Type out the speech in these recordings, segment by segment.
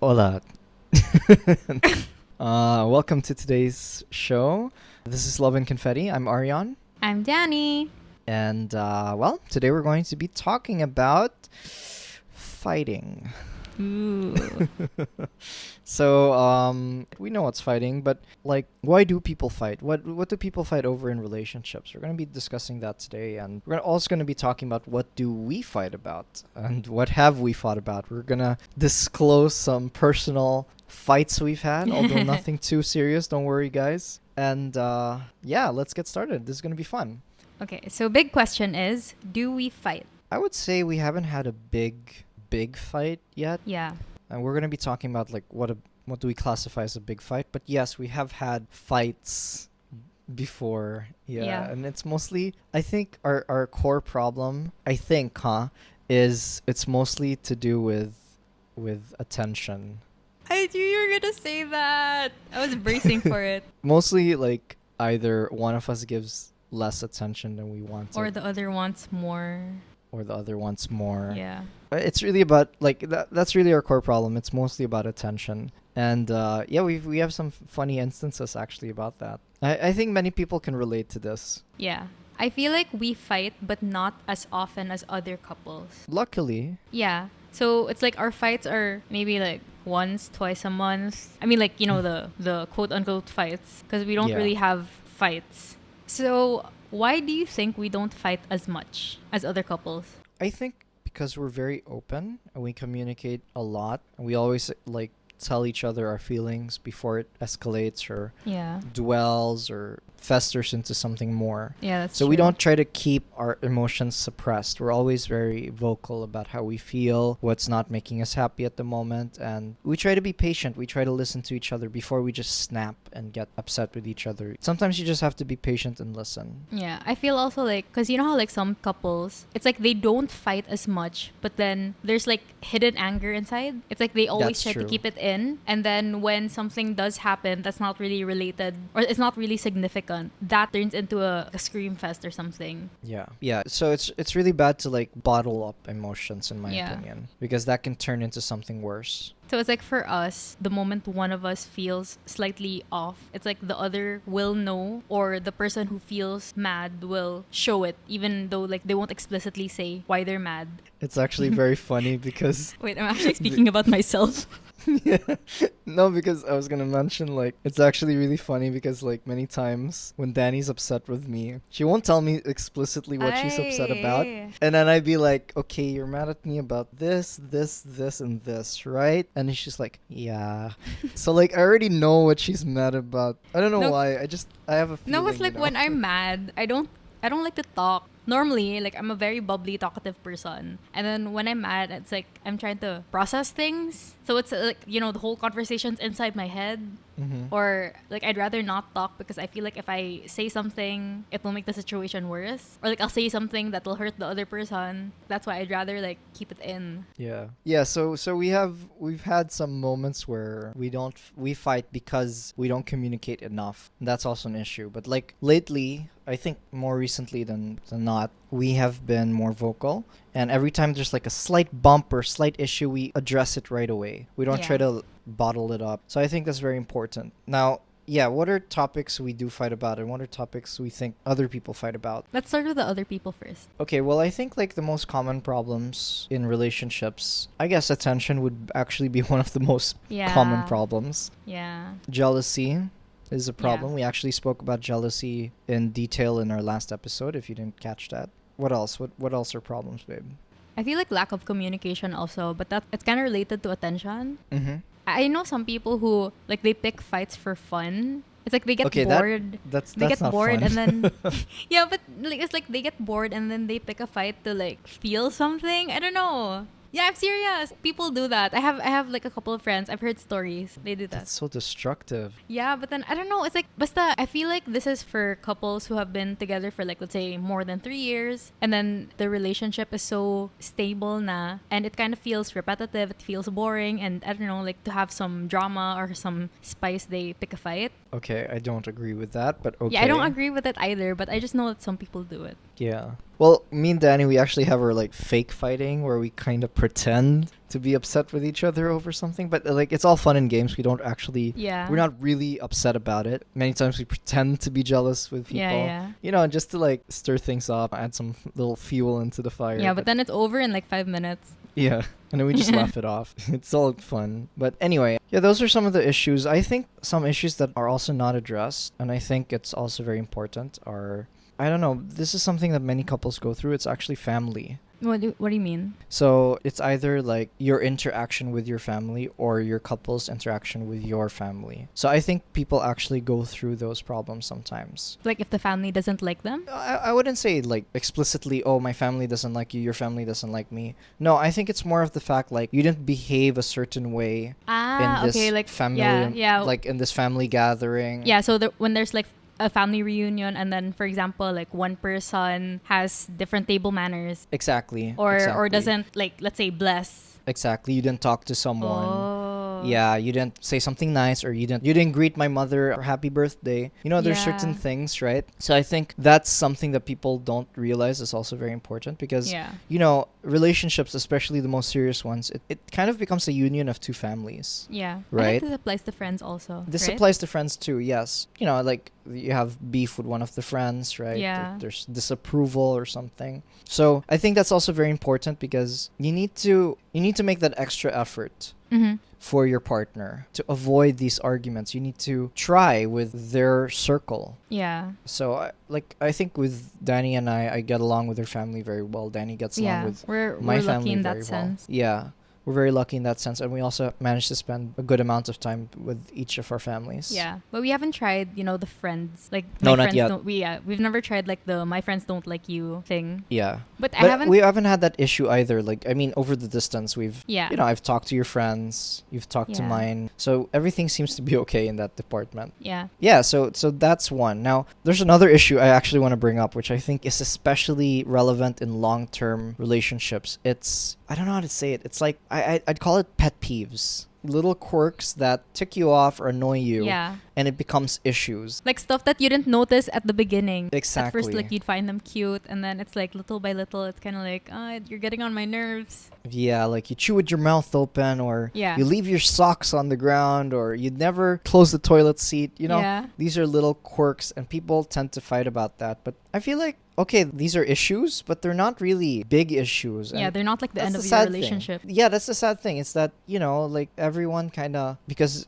Hola. Welcome to today's show. This is Love and Confetti. I'm Arion. I'm DANI. And, today we're going to be talking about fighting. Ooh. So, we know what's fighting, but, why do people fight? What do people fight over in relationships? We're going to be discussing that today, and we're also going to be talking about what do we fight about, and what have we fought about. We're going to disclose some personal fights we've had, although nothing too serious, don't worry, guys. And, let's get started. This is going to be fun. Okay, so big question is, do we fight? I would say we haven't had a big fight yet. Yeah. And we're going to be talking about what do we classify as a big fight. But yes, we have had fights before. Yeah. And it's mostly, I think our core problem, is it's mostly to do with attention. I knew you were going to say that. I was bracing for it. Mostly either one of us gives less attention than we want Or the other wants more. Or the other wants more. Yeah. It's really about that's really our core problem. It's mostly about attention. And we have some funny instances actually about that. I think many people can relate to this. Yeah. I feel like we fight, but not as often as other couples. Luckily. Yeah. So it's like our fights are maybe once, twice a month. I mean the quote unquote fights, because we don't really have fights. So why do you think we don't fight as much as other couples? I think because we're very open and we communicate a lot, and we always tell each other our feelings before it escalates or dwells or festers into something more. Yeah, that's so true. We don't try to keep our emotions suppressed. We're always very vocal about how we feel, what's not making us happy at the moment, and we try to be patient. We try to listen to each other before we just snap and get upset with each other. Sometimes you just have to be patient and listen. Yeah, I feel also because you know how some couples, it's they don't fight as much, but then there's hidden anger inside. It's they always try to keep it in, and then when something does happen that's not really related or it's not really significant, that turns into a scream fest or something. Yeah. So it's really bad to bottle up emotions, in my opinion, because that can turn into something worse. So it's for us, the moment one of us feels slightly off, it's the other will know, or the person who feels mad will show it, even though they won't explicitly say why they're mad. It's actually very funny because... Wait, I'm actually speaking about myself. Yeah. No, because I was gonna mention it's actually really funny because many times when Danny's upset with me, she won't tell me explicitly what she's upset about, and then I'd be okay, you're mad at me about this, and this, right? And she's yeah. So I already know what she's mad about. I don't know why. I have a feeling. No, it's when I'm mad, I don't like to talk. Normally, I'm a very bubbly, talkative person. And then when I'm mad, it's I'm trying to process things. So it's the whole conversation's inside my head. Mm-hmm. Or I'd rather not talk because I feel if I say something, it will make the situation worse. Or I'll say something that will hurt the other person. That's why I'd rather keep it in. Yeah. So we've had some moments where we fight because we don't communicate enough. That's also an issue. But lately, I think more recently than not, we have been more vocal. And every time there's a slight bump or slight issue, we address it right away. We don't try to bottle it up. So I think that's very important. Now, what are topics we do fight about, and what are topics we think other people fight about? Let's start with the other people first. Okay, well, I think the most common problems in relationships, I guess attention would actually be one of the most common problems. Yeah. Jealousy is a problem. We actually spoke about jealousy in detail in our last episode, if you didn't catch that. What else? What else are problems, babe? I feel lack of communication also, but it's kind of related to attention. Mm-hmm. I know some people who they pick fights for fun. It's they get bored. They get bored and then yeah, but it's they get bored and then they pick a fight to feel something. I don't know. Yeah, I'm serious. People do that. I have a couple of friends. I've heard stories. They do that. That's so destructive. Yeah, but then I don't know. It's basta, I feel this is for couples who have been together for let's say more than 3 years, and then the relationship is so stable na, and it kind of feels repetitive. It feels boring, and I don't know, to have some drama or some spice, they pick a fight. Okay, I don't agree with that, but okay. Yeah, I don't agree with it either, but I just know that some people do it. Yeah. Well, me and Danny, we actually have our fake fighting where we kind of pretend to be upset with each other over something. But like, it's all fun and games. We don't actually, Yeah. we're not really upset about it. Many times we pretend to be jealous with people, Yeah. you know, just to like stir things up, add some little fuel into the fire. Yeah, but then it's over in like 5 minutes. Yeah, and then we just laugh it off. It's all fun. But anyway, yeah, those are some of the issues. I think some issues that are also not addressed, and I think it's also very important, are, I don't know, this is something that many couples go through. It's actually family. What do you mean? So it's either like your interaction with your family or your couple's interaction with your family. So I think people actually go through those problems sometimes. Like if the family doesn't like them? I wouldn't say like explicitly, oh, my family doesn't like you, your family doesn't like me. No, I think it's more of the fact like you didn't behave a certain way in this Okay, like family, yeah. like in this family gathering. Yeah, so when there's like a family reunion and then for example like one person has different table manners Exactly. or exactly. doesn't like, let's say, bless. Exactly. You didn't talk to someone. Oh. Yeah, you didn't say something nice, or you didn't greet my mother or happy birthday. You know, there's certain Yeah. things, right? So I think that's something that people don't realize is also very important because Yeah. you know, relationships, especially the most serious ones, it kind of becomes a union of two families. Yeah. Right? I think this applies to friends also. This right? applies to friends too, yes. You know, like you have beef with one of the friends, right? Yeah. There's disapproval or something. So I think that's also very important because you need to make that extra effort Mhm. for your partner to avoid these arguments. You need to try with their circle. Yeah. So I think with Danny and I get along with her family very well. Danny gets along Yeah. with We're my lucky family in very that well. sense. Yeah. We're very lucky in that sense, and we also managed to spend a good amount of time with each of our families. Yeah, but we haven't tried, the friends. Like, No, my not friends yet. don't. We've never tried like the my friends don't like you thing. Yeah. But I But haven't. we haven't had that issue either. Like, I mean, over the distance, Yeah. I've talked to your friends, you've talked to Yeah. mine, so everything seems to be okay in that department. Yeah. Yeah, so that's one. Now, there's another issue I actually want to bring up, which I think is especially relevant in long-term relationships. It's, I don't know how to say it. It's like, I'd call it pet peeves. Little quirks that tick you off or annoy you, Yeah. and it becomes issues. Like stuff that you didn't notice at the beginning. At Exactly. first, like, you'd find them cute, and then it's like little by little, it's kind of like, you're getting on my nerves. Yeah, like you chew with your mouth open, or Yeah. you leave your socks on the ground, or you'd never close the toilet seat. You know, Yeah. these are little quirks, and people tend to fight about that. But I feel like, okay, these are issues, but they're not really big issues. Yeah, and they're not like the that's end the of your sad thing. relationship. Yeah, that's the sad thing. It's that, like everyone kind of, because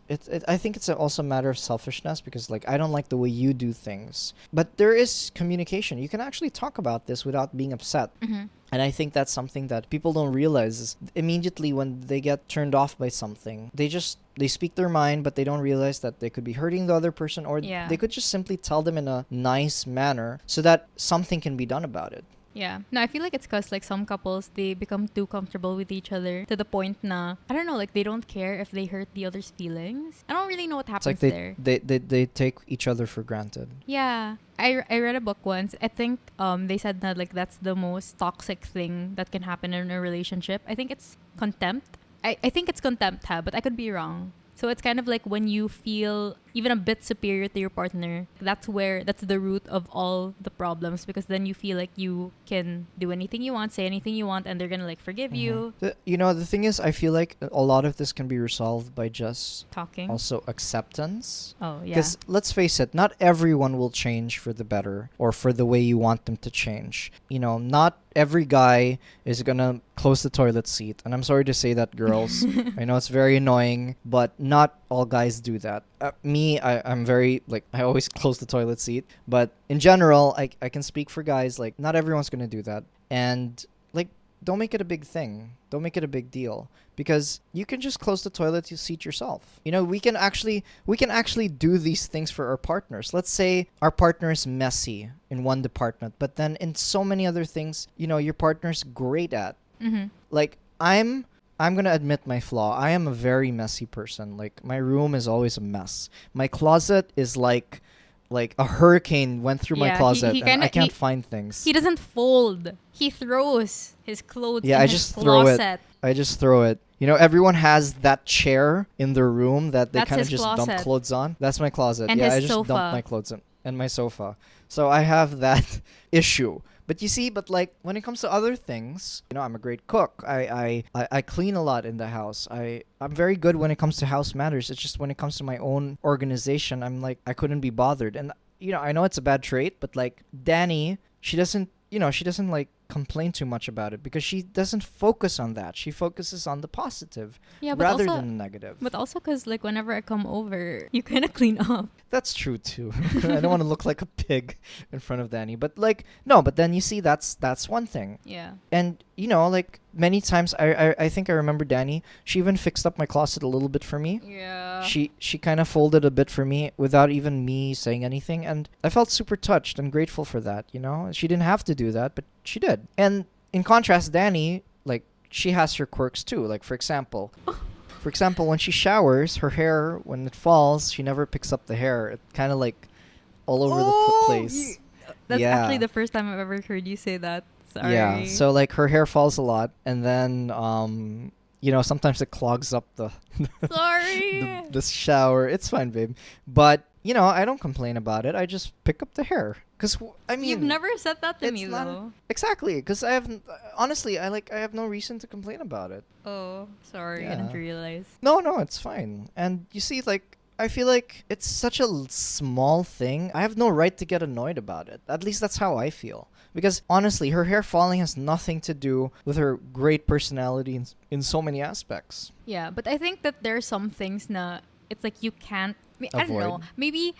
I think it's also a matter of selfishness, because like I don't like the way you do things. But there is communication. You can actually talk about this without being upset. Mm-hmm. And I think that's something that people don't realize is immediately when they get turned off by something, they speak their mind, but they don't realize that they could be hurting the other person, or Yeah. they could just simply tell them in a nice manner so that something can be done about it. Yeah. No, I feel like it's because like some couples, they become too comfortable with each other to the point na, I don't know, like they don't care if they hurt the other's feelings. I don't really know what It's happens like there. they take each other for granted. Yeah. I read a book once. I think they said that like that's the most toxic thing that can happen in a relationship. I think it's contempt. I think it's contempt, but I could be wrong. So it's kind of like when you feel even a bit superior to your partner, that's the root of all the problems, because then you feel like you can do anything you want, say anything you want, and they're gonna like forgive you. The thing is, I feel like a lot of this can be resolved by just Talking. also acceptance. Oh, yeah. Because let's face it, not everyone will change for the better or for the way you want them to change. Not every guy is gonna close the toilet seat. And I'm sorry to say that, girls. I know it's very annoying, but not all guys do that. I'm very, like, I always close the toilet seat. But in general, I can speak for guys, like, not everyone's gonna do that. And, like, don't make it a big thing. Don't make it a big deal. Because you can just close the toilet seat yourself. We can actually do these things for our partners. Let's say our partner is messy in one department, but then in so many other things, your partner's great at. Mm-hmm. Like, I'm gonna admit my flaw. I am a very messy person. Like, my room is always a mess. My closet is like a hurricane went through my Yeah, closet, he and kinda- I can't he- find things. He doesn't fold. He throws his clothes Yeah, in I his just throw it. closet. I just throw it. Everyone has that chair in their room that they That's kind of his just dump closet. clothes on. That's my closet. And Yeah, his I just sofa. dump my clothes in. And my sofa. So I have that issue. But you see, but like when it comes to other things, I'm a great cook. I clean a lot in the house. I'm very good when it comes to house matters. It's just when it comes to my own organization, I'm like I couldn't be bothered. And I know it's a bad trait, but like Danny, she doesn't like complain too much about it because she doesn't focus on that. She focuses on the positive rather than the negative. But also because like whenever I come over, you kind of clean up. That's true too. I don't want to look like a pig in front of Danny, but like no. But then you see, that's one thing. Yeah. And like many times, I think I remember Danny. She even fixed up my closet a little bit for me. Yeah. She kind of folded a bit for me without even me saying anything, and I felt super touched and grateful for that. She didn't have to do that, but she did. And in contrast, Danny, like she has her quirks too. Like for example, when she showers, her hair when it falls, she never picks up the hair. It kind of like all over the place. That's actually the first time I've ever heard you say that. Sorry. Yeah, so like her hair falls a lot, and then sometimes it clogs up the Sorry. the shower. It's fine, babe. But I don't complain about it. I just pick up the hair because you've never said that to me though. Exactly, because I have honestly, I have no reason to complain about it. Oh, sorry, Yeah. I didn't realize. No, it's fine. And you see, like, I feel like it's such a small thing. I have no right to get annoyed about it. At least that's how I feel. Because honestly, her hair falling has nothing to do with her great personality in so many aspects. Yeah, but I think that there are some things na it's like you can't. I don't know. Avoid. Maybe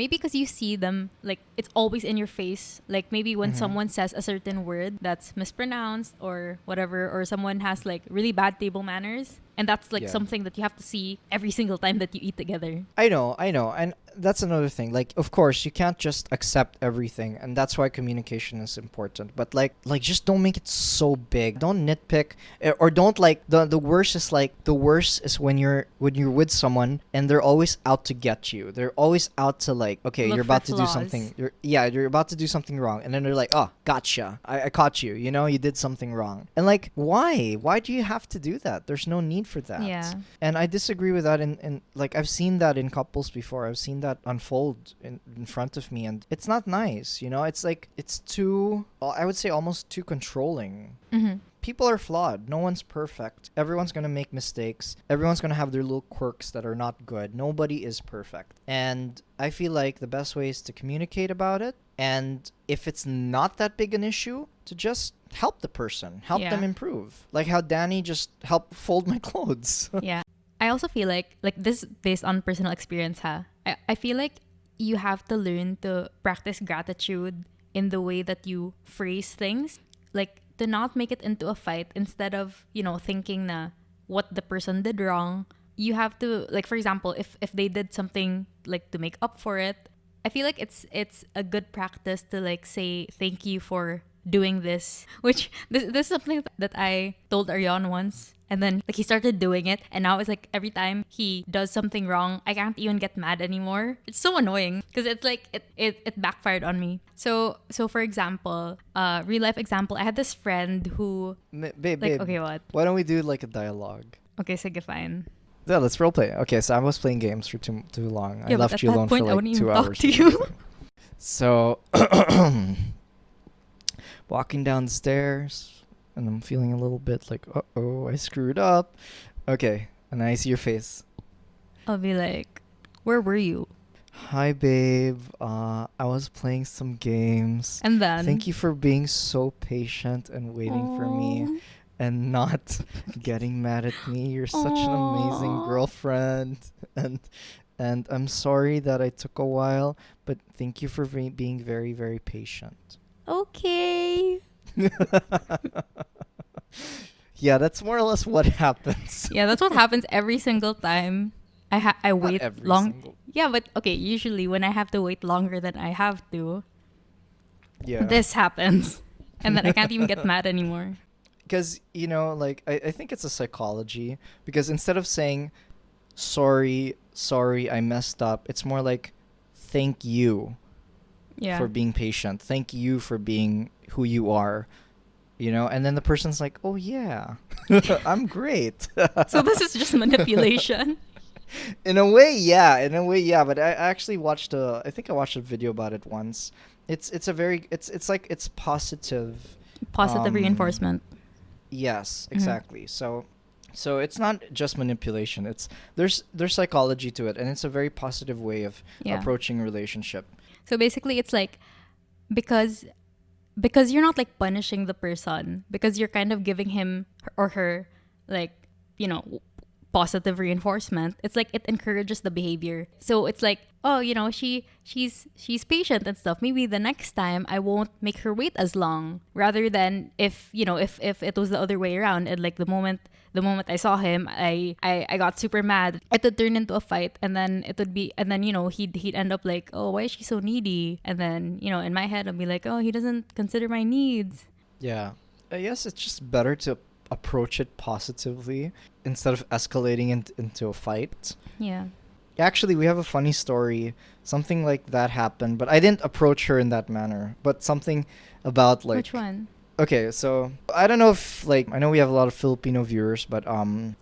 because you see them like it's always in your face. Like maybe when someone says a certain word that's mispronounced or whatever, or someone has like really bad table manners, and that's like Yeah. something that you have to see every single time that you eat together. I know. And that's another thing. Like, of course, you can't just accept everything, and that's why communication is important. But like just don't make it so big. Don't nitpick, or don't like the worst is when you're with someone and they're always out to get you. They're always out to like, okay, Look you're for about to do flaws. something. You're about to do something wrong, and then they're like, oh, gotcha. I caught you. You did something wrong. And like, why? Why do you have to do that? There's no need for that. Yeah. And I disagree with that. In like, I've seen that in couples before. I've seen that unfold in front of me, and it's not nice. It's like it's too. I would say almost too controlling. Mm-hmm. People are flawed. No one's perfect. Everyone's gonna make mistakes. Everyone's gonna have their little quirks that are not good. Nobody is perfect. And I feel like the best way is to communicate about it. And if it's not that big an issue, to just help the person, help Yeah. them improve. Like how Danny just helped fold my clothes. Yeah. I also feel like this based on personal experience, I feel like you have to learn to practice gratitude in the way that you phrase things. Like to not make it into a fight instead of, thinking na what the person did wrong. You have to, like, for example, if they did something like to make up for it, I feel like it's a good practice to like say thank you for doing this, which this is something that I told Arion once, and then like he started doing it, and now it's like every time he does something wrong, I can't even get mad anymore. It's so annoying because it's like it backfired on me. So for example, real life example, I had this friend who Babe, like, okay, what? why don't we do like a dialogue? Okay, sige, fine. Yeah, let's roleplay. Okay, so I was playing games for too long. I Yeah, but left at you that alone for point, I like wouldn't 2 even talk hours. to you. So, walking down the stairs, and I'm feeling a little bit like, uh-oh, I screwed up. Okay, and I see your face. I'll be like, where were you? Hi, babe. I was playing some games. And then Thank you for being so patient and waiting for me Aw. and not getting mad at me. You're such an amazing Aw. girlfriend. And I'm sorry that I took a while, but thank you for being very, very patient. Okay. Yeah, that's more or less what happens. Yeah, that's what happens every single time. I Not wait every long. single- Yeah, but okay, usually when I have to wait longer than I have to, Yeah. this happens. And then I can't even get mad anymore. Because, like, I think it's a psychology. Because instead of saying, sorry, I messed up, it's more like, thank you Yeah. for being patient. Thank you for being who you are. And then the person's like, oh, yeah, I'm great. So this is just manipulation. In a way, yeah. But I actually watched I think I watched a video about it once. it's a very it's like it's positive. Positive reinforcement. Yes, Mhm. exactly. So it's not just manipulation. It's there's psychology to it, and it's a very positive way of Yeah. approaching relationship. So basically, it's like because because you're not like punishing the person, because you're kind of giving him or her like, you know, positive reinforcement. It's like it encourages the behavior. So it's like, oh, you know, she's patient and stuff. Maybe the next time I won't make her wait as long, rather than if, you know, if it was the other way around, and like the moment I saw him, I got super mad. It would turn into a fight, and then it would be, and then, you know, he'd end up like, oh, why is she so needy? And then, you know, in my head I'd be like, oh, he doesn't consider my needs. Yeah. I guess it's just better to approach it positively instead of escalating into a fight. Yeah. Actually, we have a funny story. Something like that happened, but I didn't approach her in that manner. But something about like Which one? Okay, so I don't know if like I know we have a lot of Filipino viewers, but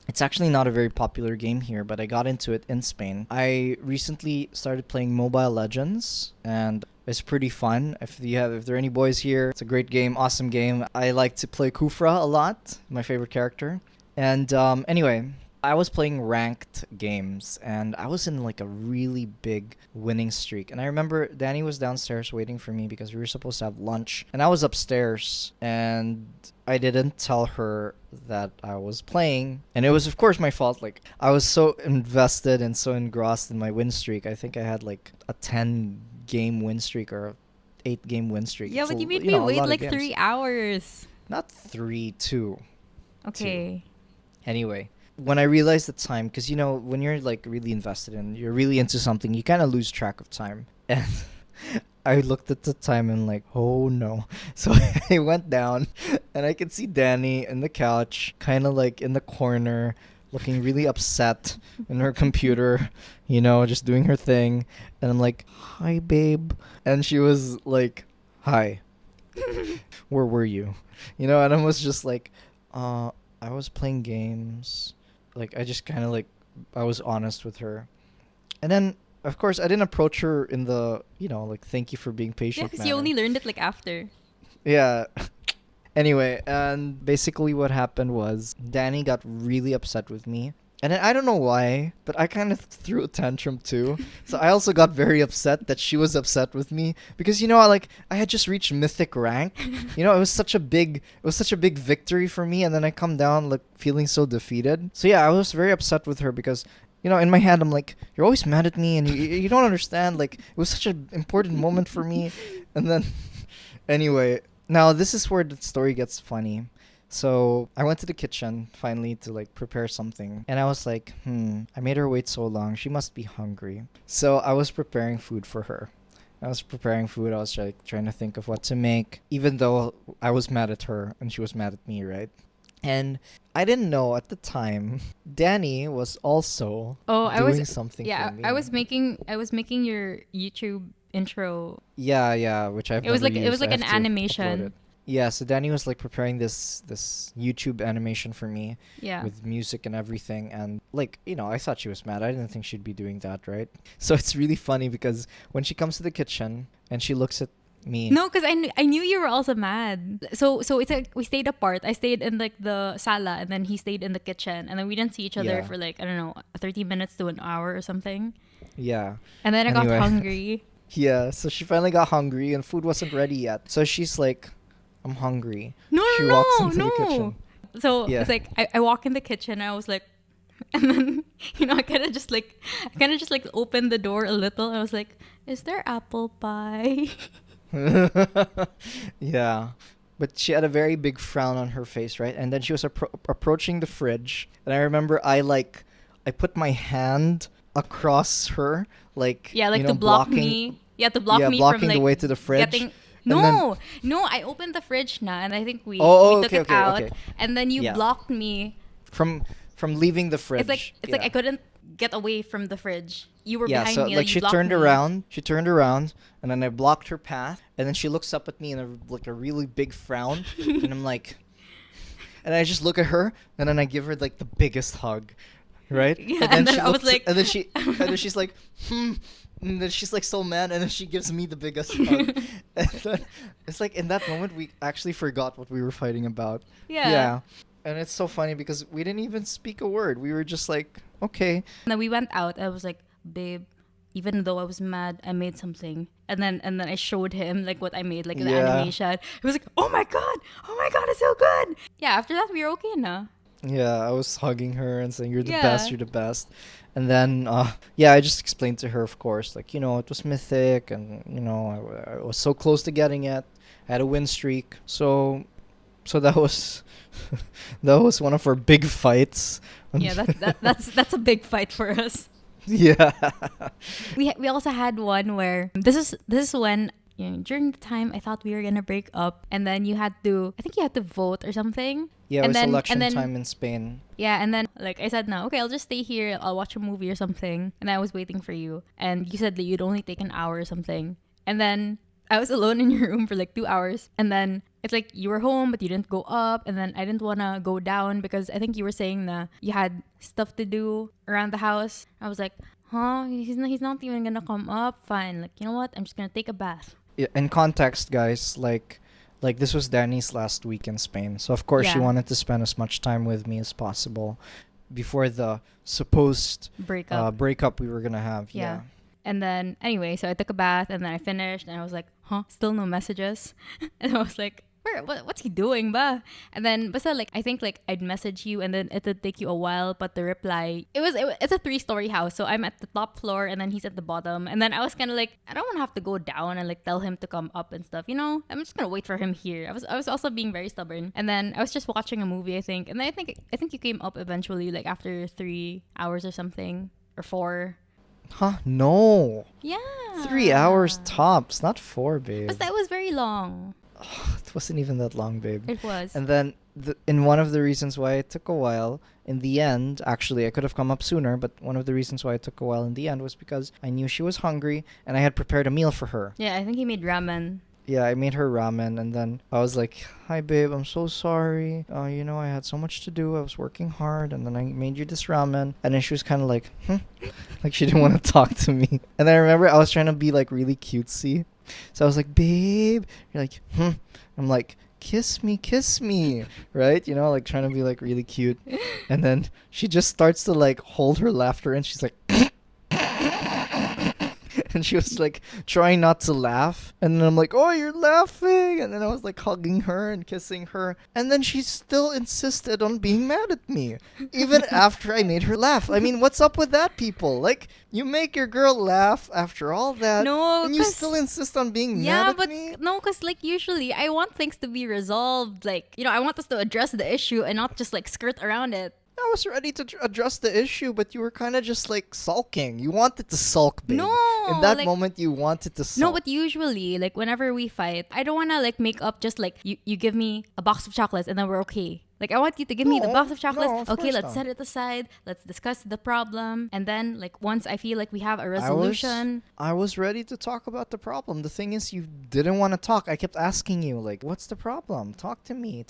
it's actually not a very popular game here, but I got into it in Spain. I recently started playing Mobile Legends and it's pretty fun. If there are any boys here, it's a great game, awesome game. I like to play Kufra a lot, my favorite character. And anyway, I was playing ranked games and I was in like a really big winning streak. And I remember Danny was downstairs waiting for me because we were supposed to have lunch. And I was upstairs and I didn't tell her that I was playing. And it was of course my fault. Like I was so invested and so engrossed in my win streak. I think I had like a 10 game win streak or a 8 game win streak. Yeah, It's but a- you made you me know, a wait lot of like games. 3 hours. Not 3, 2. Okay. Anyway, when I realized the time, because you know, when you're like really invested and you're really into something, you kind of lose track of time. And I looked at the time and like, oh no. So I went down and I could see Danny in the couch, kind of like in the corner, looking really upset in her computer, you know, just doing her thing. And I'm like, hi, babe. And she was like, hi, where were you? You know, and I was just like, I was playing games. Like, I just kind of like, I was honest with her. And then, of course, I didn't approach her in the, you know, like, thank you for being Yeah, patient because you manner. only learned it like after. Yeah. Anyway, and basically what happened was Danny got really upset with me. And then I don't know why, but I kind of threw a tantrum too. So I also got very upset that she was upset with me because you know, I had just reached mythic rank. You know, it was such a big victory for me, and then I come down like feeling so defeated. So yeah, I was very upset with her because you know, in my head I'm like, you're always mad at me and you don't understand, like it was such an important moment for me. And then anyway, now this is where the story gets funny. So I went to the kitchen finally to like prepare something. And I was like, I made her wait so long. She must be hungry. So I was preparing food for her. I was preparing food. I was like trying to think of what to make, even though I was mad at her and she was mad at me, right? And I didn't know at the time Danny was also doing something yeah, for me. I was making your YouTube intro. Yeah, which I've It was never like it used. was like I an have to upload animation. it. Yeah, so Danny was like preparing this YouTube animation for me Yeah. with music and everything, and like you know, I thought she was mad. I didn't think she'd be doing that, right? So it's really funny because when she comes to the kitchen and she looks at me. No, because I knew you were also mad. So it's like we stayed apart. I stayed in like the sala, and then he stayed in the kitchen, and then we didn't see each other Yeah. for like, I don't know, 30 minutes to an hour or something. Yeah. And then I Anyway. got hungry. Yeah, so she finally got hungry and food wasn't ready yet. So she's like, I'm hungry. No, She no, walks no, into the no. kitchen. So Yeah. it's like I walk in the kitchen. I was like, and then you know I kind of just like opened the door a little. I was like, is there apple pie? Yeah. But she had a very big frown on her face, right? And then she was approaching the fridge. And I remember I put my hand across her, like, Yeah, like you to know, block blocking, me. Yeah, to block yeah, me blocking from like the way to the fridge. getting. And No, then- no, I opened the fridge na, and I think we Oh, took okay, it okay, out, okay. and then you Yeah. blocked me. From leaving the fridge. It's like I couldn't get away from the fridge. You were Yeah, behind so me. like you she blocked turned me. around, and then I blocked her path, and then she looks up at me in a really big frown, and I'm like, and I just look at her, and then I give her like the biggest hug, right? Yeah, And and then she I was looks, like, and then she's like, and then she's like so mad, and then she gives me the biggest hug. And then it's like in that moment we actually forgot what we were fighting about. yeah. Yeah. And it's so funny because we didn't even speak a word. We were just like, okay. And then we went out. I was like, babe, even though I was mad, I made something. And then I showed him like what I made, like the Yeah. animation. He was like, oh my god, it's so good. Yeah, after that we were okay now. Yeah, I was hugging her and saying, you're the Yeah. best, you're the best. And then, yeah, I just explained to her, of course, like, you know, it was mythic and, you know, I was so close to getting it. I had a win streak. So that was, that was one of our big fights. Yeah, that's a big fight for us. Yeah. We also had one where this is when, you know, during the time I thought we were gonna break up, and then I think you had to vote or something. Yeah, it And was then- election and then- time in Spain. Yeah, and then like I said, no, okay, I'll just stay here. I'll watch a movie or something. And I was waiting for you, and you said that you'd only take an hour or something. And then I was alone in your room for like 2 hours, and then it's like you were home but you didn't go up, and then I didn't wanna go down because I think you were saying that you had stuff to do around the house. I was like, huh? He's not even gonna come up. Fine, like, you know what? I'm just gonna take a bath. Yeah, in context, guys, like this was Danny's last week in Spain. So, of course, she Yeah. wanted to spend as much time with me as possible before the supposed breakup we were going to have. Yeah. And then anyway, so I took a bath and then I finished and I was like, huh, still no messages. And I was like, what's he doing ba? And then basta like I think like I'd message you and then it would take you a while, but the reply it's a 3-story house, so I'm at the top floor and then he's at the bottom, and then I was kind of like, I don't want to have to go down and like tell him to come up and stuff, you know. I'm just gonna wait for him here. I was also being very stubborn, and then I was just watching a movie, I think, and then I think you came up eventually, like after 3 hours or something, or 4. Huh? No. Yeah, 3 hours tops, not 4, babe. but that was very long. It wasn't even that long, babe. It was. And then, in one of the reasons why it took a while, in the end, actually, I could have come up sooner, but one of the reasons why it took a while in the end was because I knew she was hungry, and I had prepared a meal for her. Yeah, I think he made ramen. Yeah, I made her ramen, and then I was like, hi, babe, I'm so sorry. You know, I had so much to do. I was working hard, and then I made you this ramen. And then she was kind of like, like she didn't want to talk to me. And I remember I was trying to be, like, really cutesy. So I was like, babe. You're like, I'm like, kiss me, right? You know, like trying to be, like, really cute. And then she just starts to, like, hold her laughter, and she's like... And she was like trying not to laugh, and then I'm like, oh, you're laughing, and then I was like hugging her and kissing her, and then she still insisted on being mad at me even after I made her laugh. I mean, what's up with that, people? Like, you make your girl laugh after all that, No, and you 'cause- still insist on being Yeah, mad at but me? no, because like usually I want things to be resolved. Like, you know, I want us to address the issue and not just like skirt around it. I was ready to address the issue, but you were kind of just like sulking. You wanted to sulk, babe. No, In that like- moment, you wanted to sulk. No, but usually, like whenever we fight, I don't want to like make up just like you give me a box of chocolates and then we're okay. Like, I want you to give me the No, box of chocolates. no, of Okay, course let's not. set it aside. Let's discuss the problem. And then, like, once I feel like we have a resolution. I was ready to talk about the problem. The thing is, you didn't want to talk. I kept asking you, like, what's the problem? Talk to me.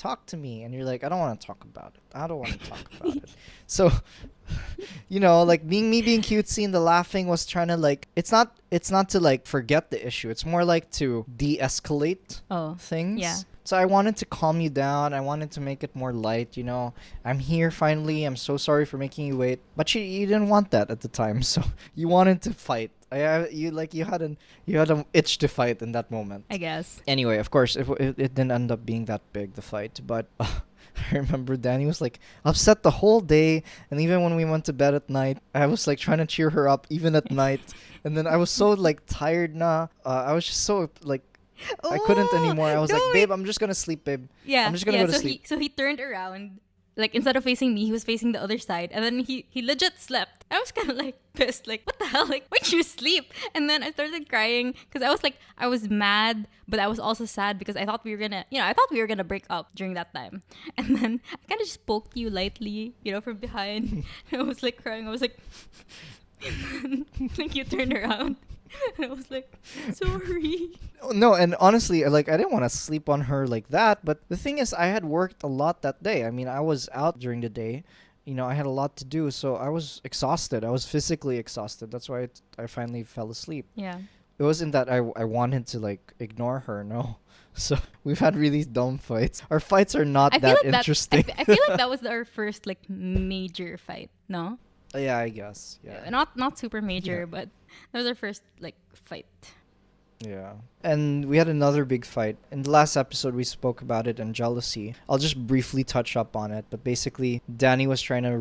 And you're like, I don't want to talk about it. I don't want to talk about it. So, you know, like, being cutesy and the laughing was trying to, like, it's not to, like, forget the issue. It's more like to de-escalate Oh, things. yeah. So I wanted to calm you down. I wanted to make it more light, you know. I'm here finally. I'm so sorry for making you wait. But you didn't want that at the time. So you wanted to fight. You had an itch to fight in that moment. I guess. Anyway, of course, it didn't end up being that big, the fight. But I remember Danny was like upset the whole day, and even when we went to bed at night, I was like trying to cheer her up even at night. And then I was so like tired na. I was just so like I couldn't anymore. I was like, babe, I'm just gonna sleep, babe. Yeah. I'm just gonna go to sleep. So he turned around. Like, instead of facing me, he was facing the other side. And then he legit slept. I was kind of like pissed. Like, what the hell? Like, why'd you sleep? And then I started crying because I was mad, but I was also sad because I thought we were gonna break up during that time. And then I kind of just poked you lightly, you know, from behind. And I was like crying. I was like, like you turned around. And I was like, sorry. No, and honestly, like, I didn't want to sleep on her like that. But the thing is, I had worked a lot that day. I mean, I was out during the day, I had a lot to do, so I was exhausted. I was physically exhausted. That's why I finally fell asleep. Yeah. It wasn't that I wanted to like ignore her, no. So we've had really dumb fights. Our fights are not I feel that like interesting. I feel like that was our first like major fight. No. Yeah, I guess. Yeah. Not super major, Yeah. but that was our first like fight. Yeah. And we had another big fight. In the last episode, we spoke about it and jealousy. I'll just briefly touch up on it. But basically, Danny was trying to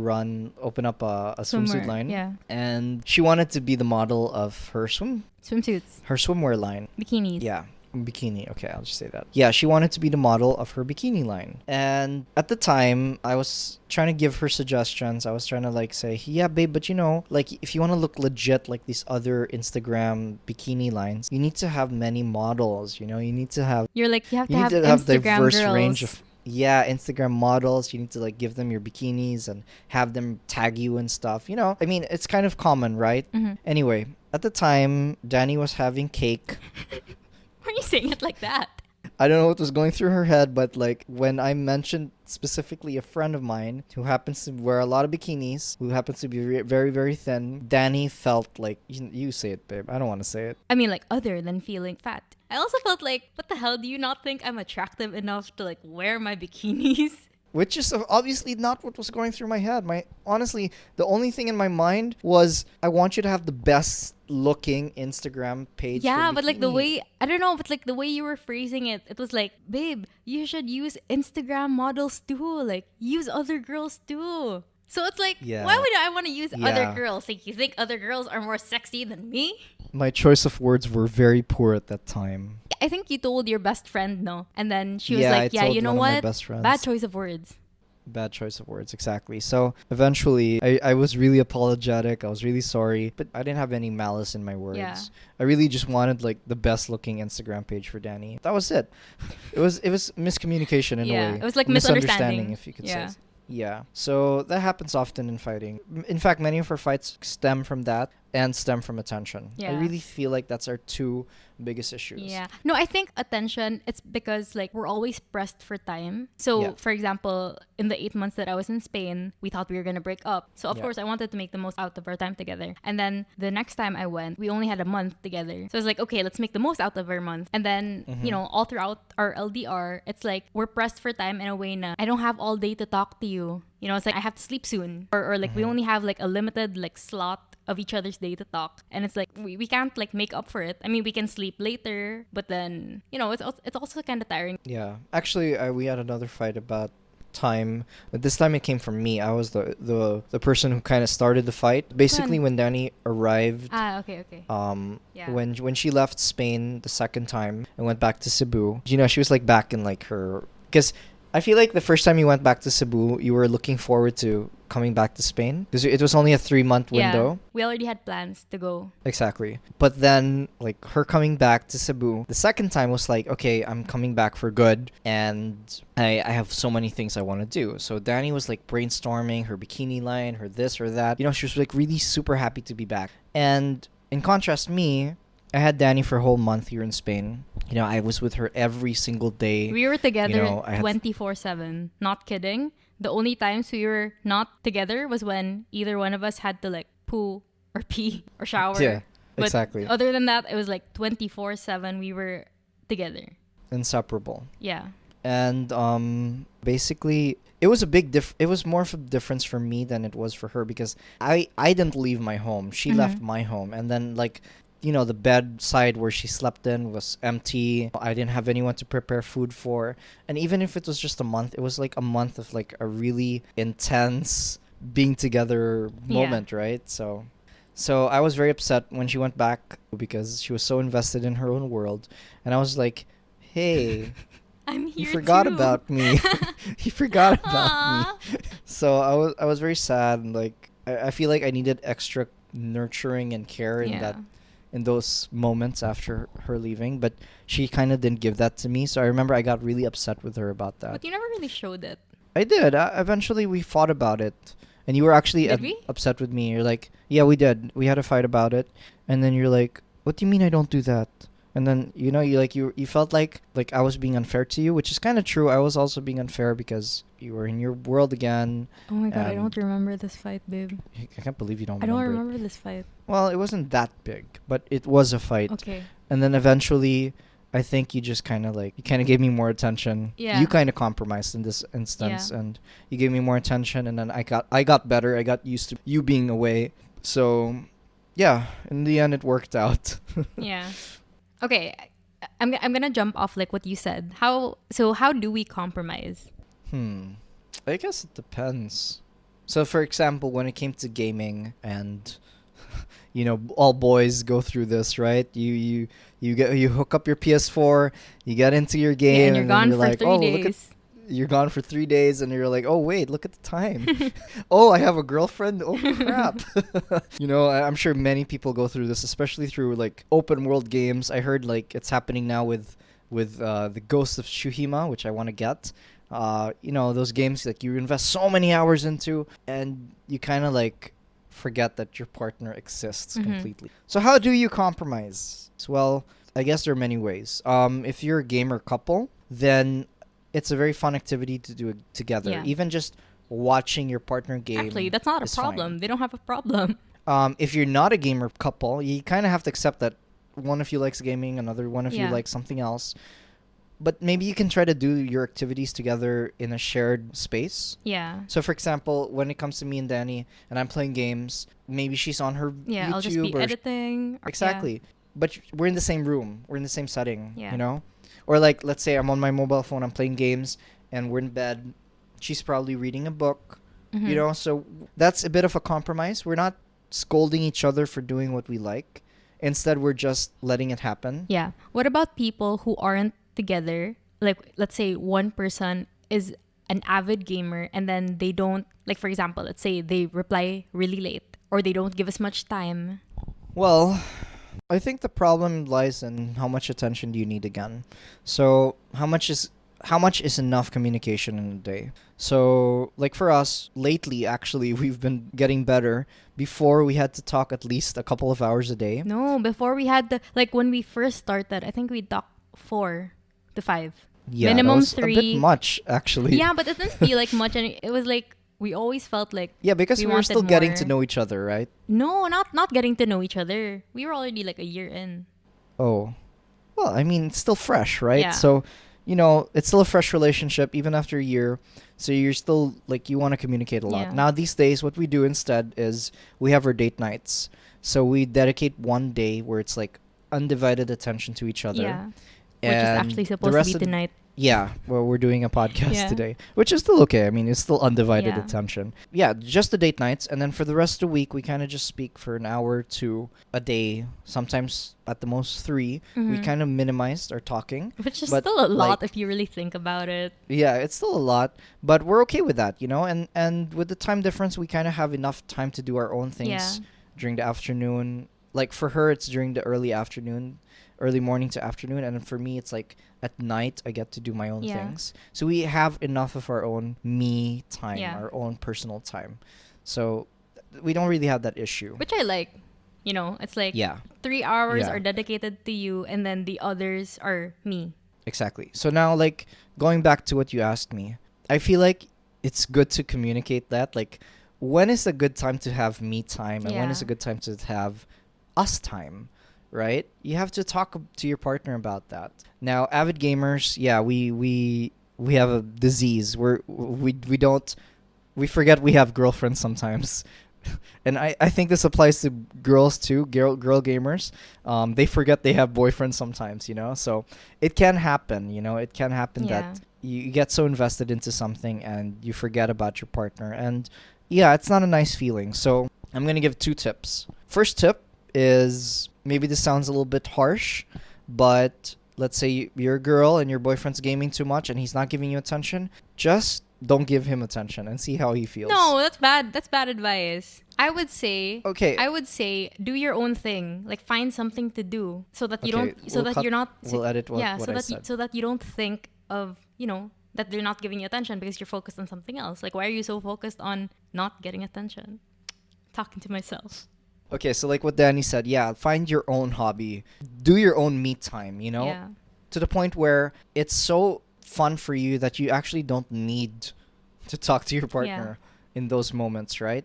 open up a swimsuit Swimwear, line. yeah. And she wanted to be the model of her Swimsuits, swimwear line. bikinis. Yeah. Bikini. Okay, I'll just say that. Yeah, she wanted to be the model of her bikini line. And at the time, I was trying to give her suggestions. I was trying to like say, yeah, babe, but like if you want to look legit like these other Instagram bikini lines, you need to have many models, you need to have You're like you have to you have need to have Instagram diverse girls. range of Instagram models. You need to like give them your bikinis and have them tag you and stuff. I mean, it's kind of common, right? Mhm. Anyway, at the time, Danny was having cake. Why are you saying it like that? I don't know what was going through her head, but like when I mentioned specifically a friend of mine who happens to wear a lot of bikinis, who happens to be very, very thin, Danny felt like, you say it, babe. I don't want to say it. I mean, like other than feeling fat, I also felt like, what the hell? Do you not think I'm attractive enough to like wear my bikinis? Which is obviously not what was going through my head. Honestly, the only thing in my mind was I want you to have the best looking Instagram page. Yeah, for but like the bikini. way, I don't know, but like the way you were phrasing it, it was like, babe, you should use Instagram models too. Like, use other girls too. So it's like, Yeah. why would I want to use other Yeah. girls? Like, you think other girls are more sexy than me? My choice of words were very poor at that time. I think you told your best friend no. And then she was Yeah, like, I yeah, told you know one of my what? best friends. Bad choice of words. Bad choice of words, exactly. So eventually, I was really apologetic. I was really sorry, but I didn't have any malice in my words. Yeah. I really just wanted like the best looking Instagram page for Danny. That was it. It was miscommunication in a Yeah, way. it was like misunderstanding, misunderstanding. if you could Yeah. say. Yeah. So that happens often in fighting. In fact, many of our fights stem from that and stem from attention. I Yeah. really feel like that's our two biggest issues. Yeah. No, I think attention, it's because like we're always pressed for time. So, Yeah. for example, in the 8 months that I was in Spain, we thought we were going to break up. So, of Yeah. course, I wanted to make the most out of our time together. And then the next time I went, we only had a month together. So, I was like, okay, let's make the most out of our month. And then, all throughout our LDR, it's like we're pressed for time in a way na I don't have all day to talk to you. It's like I have to sleep soon. Or like we only have like a limited like slot of each other's day to talk, and it's like we can't like make up for it. I mean, we can sleep later, but then it's also kind of tiring. Yeah. Actually, we had another fight about time, but this time it came from me. I was the person who kind of started the fight. Basically, when Danny arrived, Okay. Yeah. when she left Spain the second time and went back to Cebu, she was like back in like her, because I feel like the first time you went back to Cebu, you were looking forward to coming back to Spain because it was only a 3-month window. Yeah, we already had plans to go. Exactly. But then, like, her coming back to Cebu, the second time was like, okay, I'm coming back for good, and I have so many things I want to do. So Danny was, like, brainstorming her bikini line, her this or that. She was, like, really super happy to be back. And in contrast, me, I had Danny for a whole month here in Spain. I was with her every single day. We were together I had 24/7. Not kidding. The only times we were not together was when either one of us had to like poo or pee or shower. Yeah, But exactly. other than that, it was like 24/7 we were together. Inseparable. Yeah. And basically it was it was more of a difference for me than it was for her because I didn't leave my home. She left my home, and then like the bedside where she slept in was empty. I didn't have anyone to prepare food for. And even if it was just a month, it was like a month of like a really intense being together moment, right? So I was very upset when she went back because she was so invested in her own world. And I was like, hey, I'm here you forgot too. about me. You forgot about Aw. me. So I was very sad, and like I feel like I needed extra nurturing and care in those moments after her leaving, but she kind of didn't give that to me. So I remember I got really upset with her about that. But you never really showed it. I did. Eventually we fought about it, and you were actually Did we? upset with me. You're like, yeah, we did. We had a fight about it, and then you're like, what do you mean I don't do that? And then you felt like I was being unfair to you, which is kind of true. I was also being unfair because you were in your world again. Oh my god, I and don't remember this fight, babe. I can't believe you don't I don't remember it. remember this fight. Well, it wasn't that big, but it was a fight. Okay. And then eventually, I think you just kind of gave me more attention. Yeah. You kind of compromised in this instance, Yeah. and you gave me more attention, and then I got better. I got used to you being away. So, yeah, in the end, it worked out. Yeah. Okay. I'm gonna jump off like what you said. How do we compromise? I guess it depends. So, for example, when it came to gaming, and all boys go through this, right? You hook up your PS4, you get into your game, Yeah, and you're gone you're for like, 3 oh, days. you're gone for 3 days, and you're like, oh wait, look at the time. Oh, I have a girlfriend. Oh crap. I'm sure many people go through this, especially through open world games. I heard it's happening now with the Ghost of Tsushima, which I want to get. Those games you invest so many hours into, and you kind of forget that your partner exists completely. So how do you compromise? Well, I guess there are many ways. If you're a gamer couple, then it's a very fun activity to do it together. Yeah. Even just watching your partner game. Actually, that's not a is problem. fine. They don't have a problem. If you're not a gamer couple, you kind of have to accept that one of you likes gaming, another one of you Yeah. likes something else. But maybe you can try to do your activities together in a shared space. Yeah. So, for example, when it comes to me and Danny, and I'm playing games, maybe she's on her Yeah, YouTube I'll just be or editing. exactly. But we're in the same room. We're in the same setting. Yeah. Or let's say I'm on my mobile phone, I'm playing games, and we're in bed. She's probably reading a book. Mhm. So that's a bit of a compromise. We're not scolding each other for doing what we like. Instead, we're just letting it happen. Yeah. What about people who aren't together? Like, let's say one person is an avid gamer and then they don't, like, for example, let's say they reply really late or they don't give us much time. Well, I think the problem lies in how much attention do you need again. So how much is enough communication in a day? So for us, lately actually we've been getting better. Before we had to talk at least a couple of hours a day. No, before we had when we first started, I think we talked 4 to 5. Yeah, Minimum that was 3. a bit much actually. Yeah, but it didn't feel like much, and it was we always felt like Yeah, because we were wanted still getting to more. know each other, right? No, not getting to know each other. We were already a year in. Oh. Well, I mean, it's still fresh, right? Yeah. So, it's still a fresh relationship even after a year. So you're still you want to communicate a lot. Yeah. Now these days what we do instead is we have our date nights. So we dedicate one day where it's undivided attention to each other. Yeah. Which is And actually the supposed to rest be of the- tonight. Yeah, well, we're doing a podcast Yeah. today, which is still okay. I mean, it's still undivided Yeah. attention. Yeah, just the date nights, and then for the rest of the week, we kind of just speak for an hour or two a day. Sometimes at the most 3. We Mhm. kind of minimized our talking. Which is but, still a lot if you really think about it. Yeah, it's still a lot, but we're okay with that, And with the time difference, we kind of have enough time to do our own things Yeah. during the afternoon. For her, it's during the early afternoon, early morning to afternoon, and then for me, it's at night. I get to do my own Yeah. things. So we have enough of our own me time, Yeah. our own personal time. So we don't really have that issue. Which I like. It's Yeah. 3 hours Yeah. are dedicated to you and then the others are me. Exactly. So now, going back to what you asked me, I feel like it's good to communicate that. When is a good time to have me time and when is Yeah. a good time to have us time, right? You have to talk to your partner about that. Now, avid gamers, yeah, we have a disease where we forget we have girlfriends sometimes. And I think this applies to girls too, girl gamers. They forget they have boyfriends sometimes, So it can happen, It can happen Yeah. that you get so invested into something and you forget about your partner. And yeah, it's not a nice feeling. So I'm going to give 2 tips. First tip is, maybe this sounds a little bit harsh, but let's say you're a girl and your boyfriend's gaming too much and he's not giving you attention. Just don't give him attention and see how he feels. No, that's bad. That's bad advice. I would say do your own thing. Find something to do so that you Okay, don't so we'll that cut- you're not we'll edit what so I that said. so that you don't think of, that they're not giving you attention because you're focused on something else. Why are you so focused on not getting attention? Talking to myself. Okay, so like what Danny said, yeah, find your own hobby. Do your own me time, you know? Yeah. To the point where it's so fun for you that you actually don't need to talk to your Yeah. partner in those moments, right?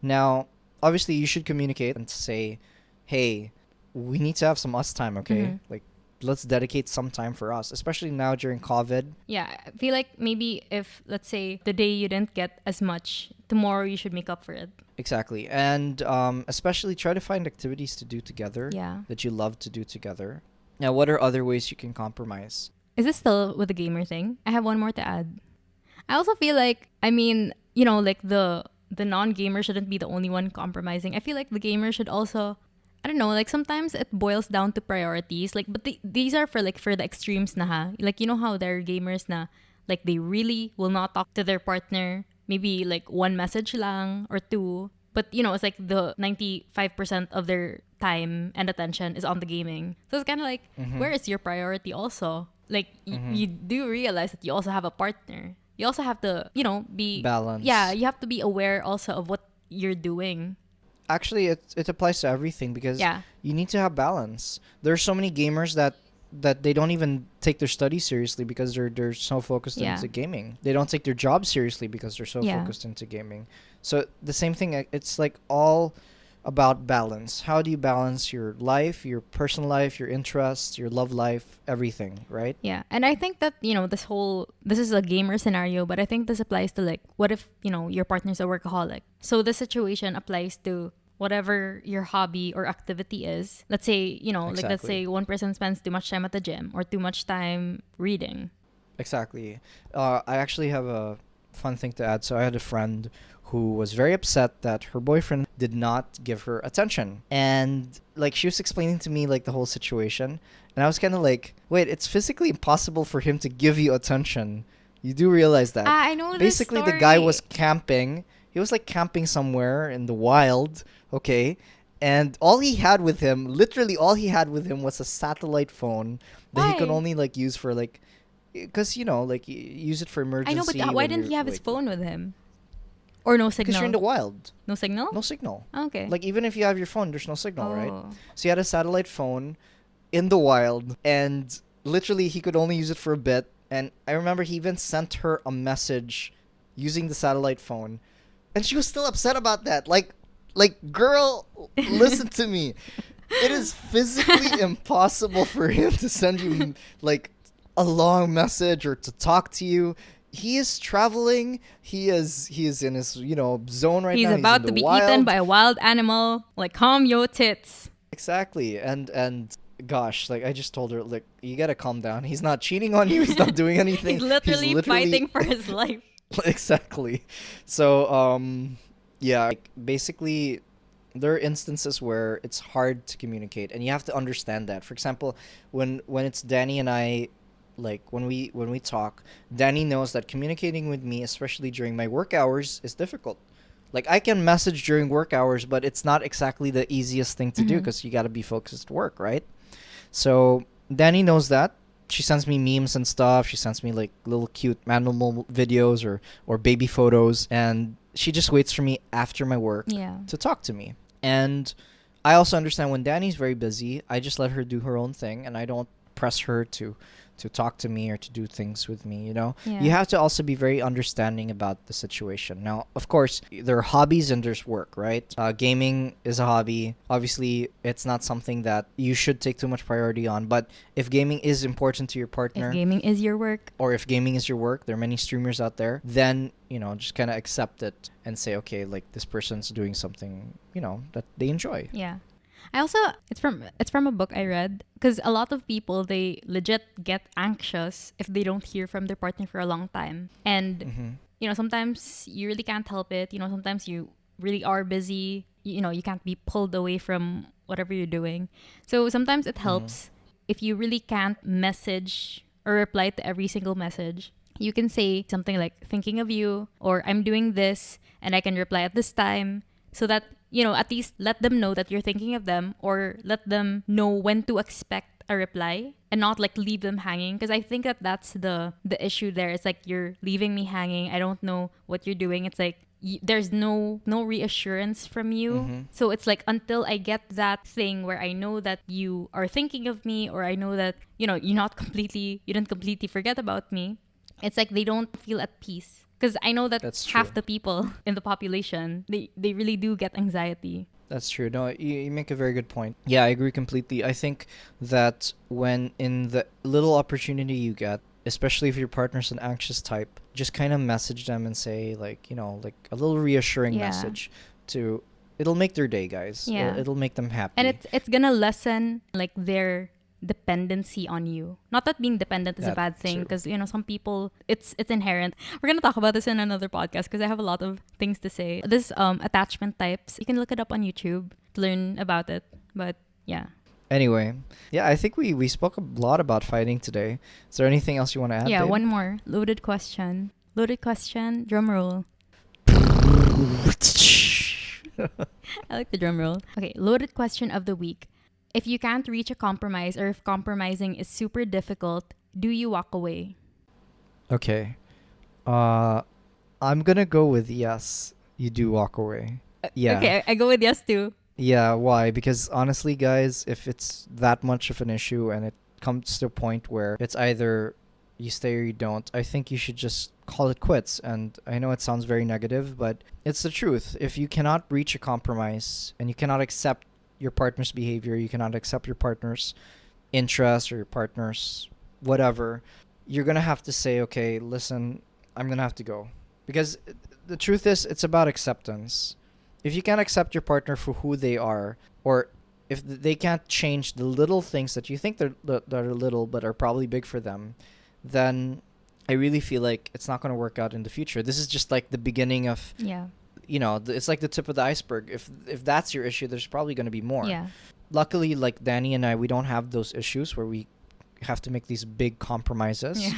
Now, obviously, you should communicate and say, hey, we need to have some us time, okay? Mhm. Like, let's dedicate some time for us, especially now during COVID. Yeah, I feel like maybe if, let's say, the day you didn't get as much, tomorrow you should make up for it. Exactly. And especially try to find activities to do together Yeah. that you love to do together. Now, what are other ways you can compromise? Is this still with the gamer thing? I have one more to add. I also feel like, I mean, like the non-gamer shouldn't be the only one compromising. I feel like the gamer should also, I don't know, like sometimes it boils down to priorities. Like, but these are for for the extremes na ha. Like, you know how there are gamers na like they really will not talk to their partner. Maybe like one message lang or two. But it's like the 95% of their time and attention is on the gaming. So it's kind of like, where is your priority also? Like, you do realize that you also have a partner. You also have to, be... Balance. Yeah, you have to be aware also of what you're doing. Actually, it applies to everything because Yeah. you need to have balance. There's so many gamers that they don't even take their studies seriously because they're so focused Yeah. into gaming. They don't take their job seriously because they're so Yeah. focused into gaming. So the same thing. It's like all about balance. How do you balance your life, your personal life, your interests, your love life, everything, right? Yeah. And I think that, this is a gamer scenario, but I think this applies to like, what if, your partner's a workaholic? So the situation applies to whatever your hobby or activity is. Let's say, like let's Exactly. say one person spends too much time at the gym or too much time reading. Exactly. I actually have a fun thing to add. So I had a friend who was very upset that her boyfriend did not give her attention. And like she was explaining to me like the whole situation. And I was kind of like, wait, it's physically impossible for him to give you attention. You do realize that. I know this Basically, the guy story. was camping. He was like camping somewhere in the wild, okay? And all he had with him, literally all he had with him was a satellite phone that he could Why? only like use for like because like use it for emergency. I know, but why when didn't you're, he have his like, phone with him? Or no because you're in the signal? wild. No signal? No signal. Oh, okay. Like even if you have your phone, there's no signal, right? Oh. So he had a satellite phone in the wild, and literally he could only use it for a bit. And I remember he even sent her a message using the satellite phone, and she was still upset about that. Like girl, listen to me. It is physically impossible for him to send you like a long message or to talk to you. He is traveling. He is in his zone right He's now. about He's in to the be wild. eaten by a wild animal. Like, calm your tits. Exactly. And gosh, like I just told her, like you gotta calm down. He's not cheating on you. He's not doing anything. He's literally fighting for his life. Exactly. So yeah, like, basically there are instances where it's hard to communicate and you have to understand that. For example, when it's Danny and I, like when we talk, Danny knows that communicating with me, especially during my work hours, is difficult. Like I can message during work hours, but it's not exactly the easiest thing to do Mhm. because you got to be focused at work, right? So Danny knows that. She sends me memes and stuff. She sends me like little cute animal videos or baby photos, and she just waits for me after my work Yeah. to talk to me. And I also understand when Danny's very busy, I just let her do her own thing, and I don't press her to talk to me or to do things with me, you know? Yeah. You have to also be very understanding about the situation. Now, of course, there are hobbies and there's work, right? Gaming is a hobby. Obviously, it's not something that you should take too much priority on, but if gaming is important to your partner, If gaming is your work. or if gaming is your work, there are many streamers out there, then, just kind of accept it and say, okay, like this person's doing something, that they enjoy. Yeah. I also it's from a book I read because a lot of people they legit get anxious if they don't hear from their partner for a long time. And Mm-hmm. sometimes you really can't help it. Sometimes you really are busy. You can't be pulled away from whatever you're doing. So sometimes it helps if you really can't message or reply to every single message. You can say something like thinking of you or I'm doing this and I can reply at this time so that at least let them know that you're thinking of them or let them know when to expect a reply and not like leave them hanging because I think that that's the issue there. It's like you're leaving me hanging. I don't know what you're doing. It's like there's no reassurance from you. Mm-hmm. So it's like until I get that thing where I know that you are thinking of me, or I know that you didn't completely forget about me, it's like they don't feel at peace. Because I know that That's half true. the people in the population, they really do get anxiety. That's true. No, you make a very good point. Yeah, I agree completely. I think that when in the little opportunity you get, especially if your partner's an anxious type, just kind of message them and say, like, like a little reassuring Yeah. message to it'll make their day, guys. Yeah. It'll make them happy. And it's gonna lessen like their dependency on you. Not that being dependent is a That bad thing, too. because some people it's inherent. We're gonna talk about this in another podcast because I have a lot of things to say. This attachment types, you can look it up on YouTube to learn about it. But yeah. Anyway, yeah, I think we spoke a lot about fighting today. Is there anything else you want to add? Yeah, babe? one more loaded question. Loaded question. Drum roll. I like the drum roll. Okay, loaded question of the week. If you can't reach a compromise, or if compromising is super difficult, do you walk away? Okay. I'm gonna go with yes. You do walk away. Yeah. Okay, I go with yes too. Yeah, why? Because honestly, guys, if it's that much of an issue and it comes to a point where it's either you stay or you don't, I think you should just call it quits. And I know it sounds very negative, but it's the truth. If you cannot reach a compromise and you cannot accept your partner's behavior, you cannot accept your partner's interests or your partner's whatever, you're going to have to say, okay, listen, I'm going to have to go. Because the truth is, it's about acceptance. If you can't accept your partner for who they are, or if they can't change the little things that you think that are little but are probably big for them, then I really feel like it's not going to work out in the future. This is just like the beginning of, Yeah. It's like the tip of the iceberg. If that's your issue, there's probably going to be more. Yeah. Luckily, like Danny and I, we don't have those issues where we have to make these big compromises. Yeah.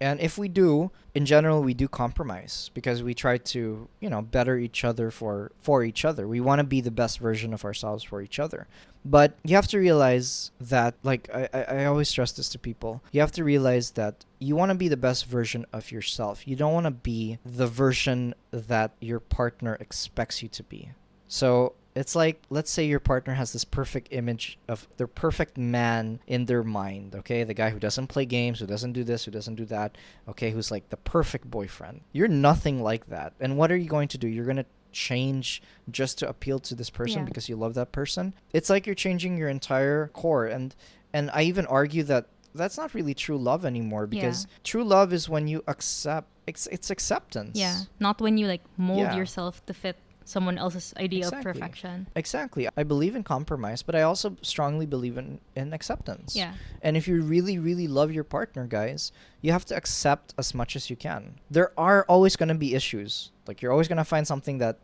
And if we do, in general, we do compromise because we try to, better each other for each other. We want to be the best version of ourselves for each other. But you have to realize that, like, I always stress this to people. You have to realize that you want to be the best version of yourself. You don't want to be the version that your partner expects you to be. So it's like, let's say your partner has this perfect image of their perfect man in their mind, okay? The guy who doesn't play games, who doesn't do this, who doesn't do that, okay? Who's like the perfect boyfriend. You're nothing like that. And what are you going to do? You're going to change just to appeal to this person because you love that person? It's like you're changing your entire core. And I even argue that that's not really true love anymore, because true love is when you accept, it's acceptance. Yeah. Not when you like mold Yeah. yourself to fit someone else's idea of Exactly. perfection. Exactly. I believe in compromise, but I also strongly believe in acceptance. Yeah. And if you really, really love your partner, guys, you have to accept as much as you can. There are always going to be issues. Like, you're always going to find something that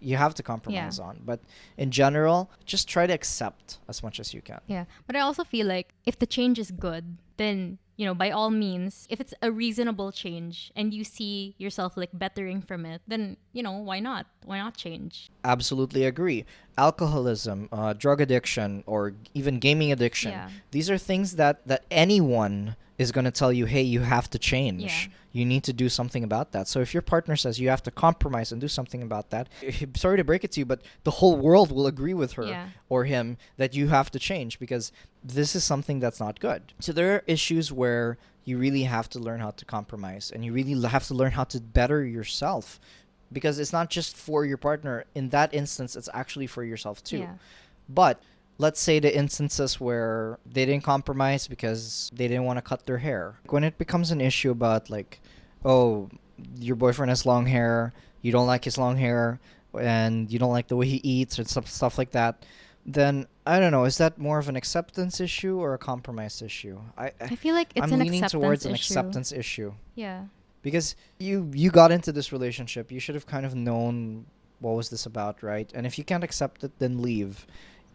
you have to compromise on. But in general, just try to accept as much as you can. Yeah. But I also feel like if the change is good, then, by all means, if it's a reasonable change and you see yourself like bettering from it, then, why not? Why not change? Absolutely agree. Alcoholism, drug addiction, or even gaming addiction. Yeah. These are things that anyone is going to tell you, hey, you have to change. Yeah. You need to do something about that. So if your partner says you have to compromise and do something about that, sorry to break it to you, but the whole world will agree with her or him that you have to change, because this is something that's not good. So there are issues where you really have to learn how to compromise, and you really have to learn how to better yourself, because it's not just for your partner. In that instance, it's actually for yourself too. Yeah. But let's say the instances where they didn't compromise because they didn't want to cut their hair. When it becomes an issue about, like, oh, your boyfriend has long hair, you don't like his long hair, and you don't like the way he eats, or stuff like that, then I don't know, is that more of an acceptance issue or a compromise issue? I feel like it's I'm an leaning acceptance towards an issue. acceptance issue. Yeah. Because you got into this relationship, you should have kind of known what was this about, right? And if you can't accept it, then leave.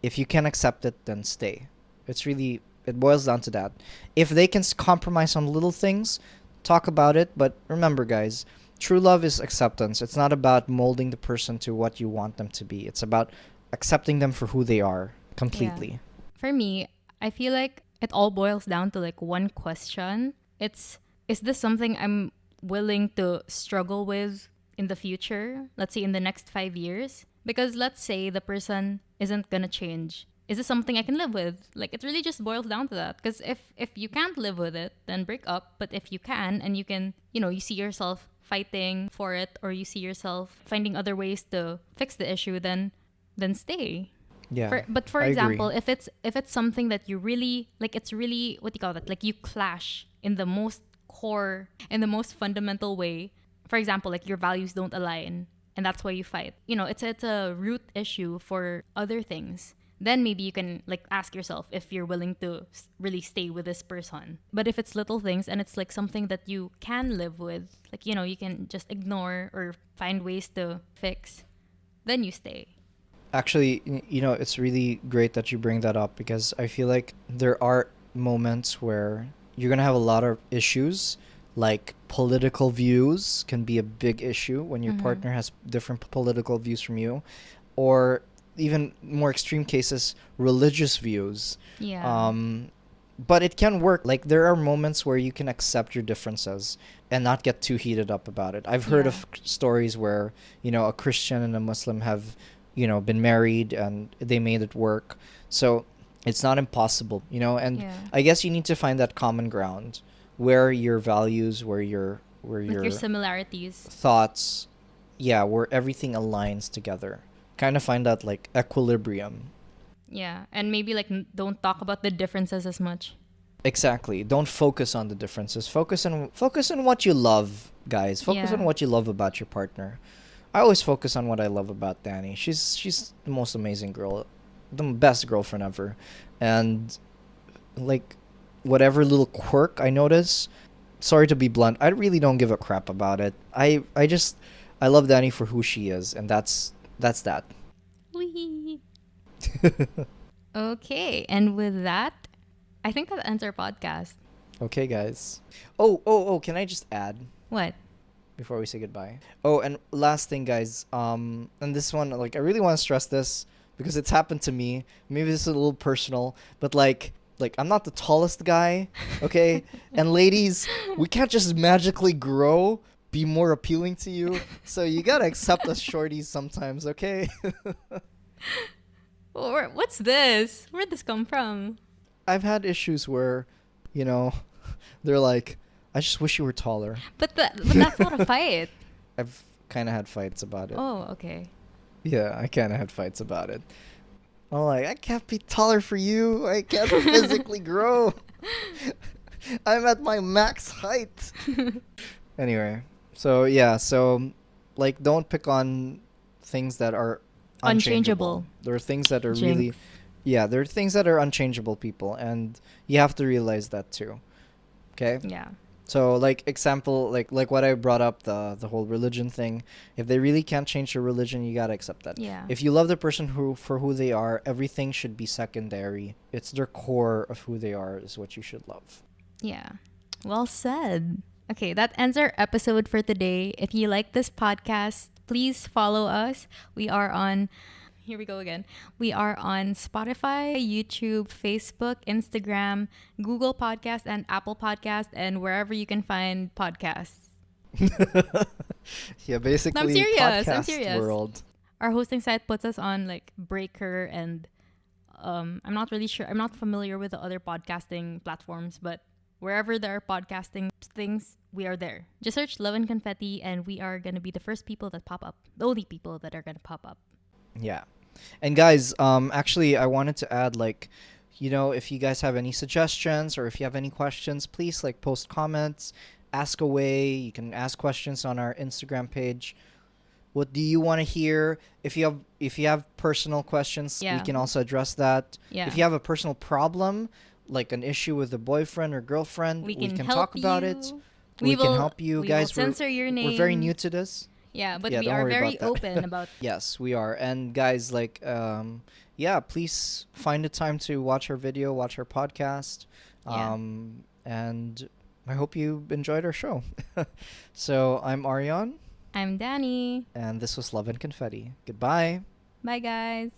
If you can accept it, then stay. It boils down to that. If they can compromise on little things, talk about it. But remember, guys, true love is acceptance. It's not about molding the person to what you want them to be. It's about accepting them for who they are completely. Yeah. For me, I feel like it all boils down to like one question. Is this something I'm willing to struggle with in the future, let's say in the next 5 years, because let's say the person isn't gonna change. Is this something I can live with? Like, it really just boils down to that. Because if you can't live with it, then break up. But if you can, and you can, you see yourself fighting for it, or you see yourself finding other ways to fix the issue, then stay. Yeah. But for I agree. example, if it's something that you really like, it's really, what do you call that? Like, you clash in the most core, in the most fundamental way. For example, like your values don't align, and that's why you fight. It's a root issue for other things. Then maybe you can like ask yourself if you're willing to really stay with this person. But if it's little things and it's like something that you can live with, like you can just ignore or find ways to fix, then you stay. Actually, it's really great that you bring that up, because I feel like there are moments where you're going to have a lot of issues, like political views can be a big issue when your partner has different political views from you, or even more extreme cases, religious views. Yeah. But it can work. Like, there are moments where you can accept your differences and not get too heated up about it. I've heard of stories where, a Christian and a Muslim have, been married and they made it work. So it's not impossible, and I guess you need to find that common ground where your values, where your Like your similarities. thoughts, where everything aligns together. Kind of find that like equilibrium. Yeah. And maybe like don't talk about the differences as much. Exactly. Don't focus on the differences. Focus on what you love, guys. Focus on what you love about your partner. I always focus on what I love about Dani. She's the most amazing girl, the best girlfriend ever. And like whatever little quirk I notice, sorry to be blunt, I really don't give a crap about it. I love Dani for who she is, and that's that. Wee. Okay, and with that, I think that ends our podcast. Okay, guys. Oh, can I just add What? before we say goodbye? Oh, and last thing, guys. And this one, like, I really want to stress this because it's happened to me. Maybe this is a little personal, but like I'm not the tallest guy, okay? And ladies, we can't just magically grow, be more appealing to you. So you gotta accept us shorties sometimes, okay? What's this? Where'd this come from? I've had issues where, they're like, I just wish you were taller. But that's not a fight. I've kind of had fights about it. Oh, okay. Yeah, I kind of had fights about it. I'm like, I can't be taller for you. I can't physically grow. I'm at my max height. Anyway, so like, don't pick on things that are unchangeable. There are things that are really, there are things that are unchangeable, people, and you have to realize that too. Okay? Yeah. So, like, example, like what I brought up, the whole religion thing. If they really can't change their religion, you gotta accept that. Yeah. If you love the person for who they are, everything should be secondary. It's their core of who they are is what you should love. Yeah. Well said. Okay, that ends our episode for today. If you like this podcast, please follow us. We are on... Here we go again. We are on Spotify, YouTube, Facebook, Instagram, Google Podcast, and Apple Podcast, and wherever you can find podcasts. Yeah, basically, I'm podcast world. Our hosting site puts us on like Breaker, and I'm not really sure. I'm not familiar with the other podcasting platforms, but wherever there are podcasting things, we are there. Just search Love and Confetti, and we are going to be the first people that pop up. The only people that are going to pop up. Yeah. And guys, actually, I wanted to add, like, if you guys have any suggestions or if you have any questions, please, like, post comments, ask away. You can ask questions on our Instagram page. What do you want to hear? If you have personal questions, we can also address that. Yeah. If you have a personal problem, like an issue with a boyfriend or girlfriend, we can talk about it. We can help you. Guys, will censor your name. We're very new to this. Yeah, but we are very open about... Yes, we are. And guys, like, please find a time to watch our video, watch our podcast. And I hope you enjoyed our show. So I'm ARION. I'm DANI. And this was Love and Confetti. Goodbye. Bye, guys.